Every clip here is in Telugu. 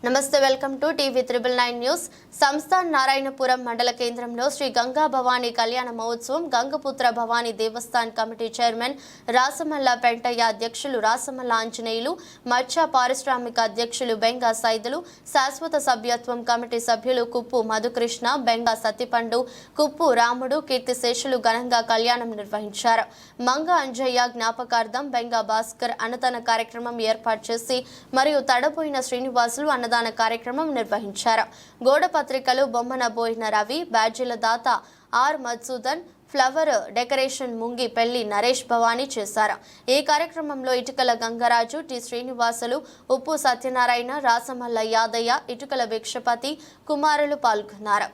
నమస్తే welcome to TV 999 news. Samsthan Narayanapuram మండల కేంద్రంలో శ్రీ గంగా భవానీ కళ్యాణ మహోత్సవం గంగపుత్ర భవానీ దేవస్థాన్ కమిటీ చైర్మన్ రాసమల్ల పెంటయ్య అధ్యక్షులు రాసమల్ల ఆంజనేయులు, మత్స్య పారిశ్రామిక అధ్యక్షులు బెంగా సైదులు, శాశ్వత సభ్యత్వం కమిటీ సభ్యులు కుప్పు మధుకృష్ణ, బెంగా సత్తిపండు, కుప్పు రాముడు, కీర్తిశేషులు ఘనంగా కళ్యాణం నిర్వహించారు. మంగ అంజయ్య జ్ఞాపకార్థం బెంగా భాస్కర్ అన్నదాన కార్యక్రమం ఏర్పాటు చేసి మరియు తడపోయిన శ్రీనివాసులు అన్నదాన కార్యక్రమం నిర్వహించారు. గోడ పత్రికలు బొమ్మన బోయిన రవి, బ్యాడ్జీల దాత are Madhusudan, flower decoration Mungi పెళ్లి నరేష్ భవానీ చేశారు. ఈ కార్యక్రమంలో ఇటుకల గంగరాజు, టి శ్రీనివాసులు, ఉప్పు సత్యనారాయణ, రాసమల్ల యాదయ్య, ఇటుకల భిక్షపతి కుమారులు పాల్గొన్నారు.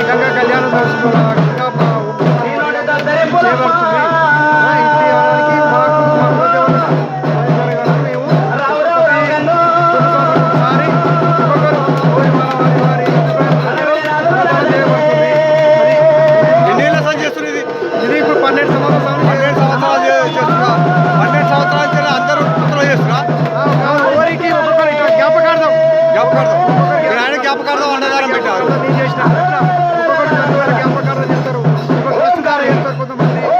గంగా కళ్యాణం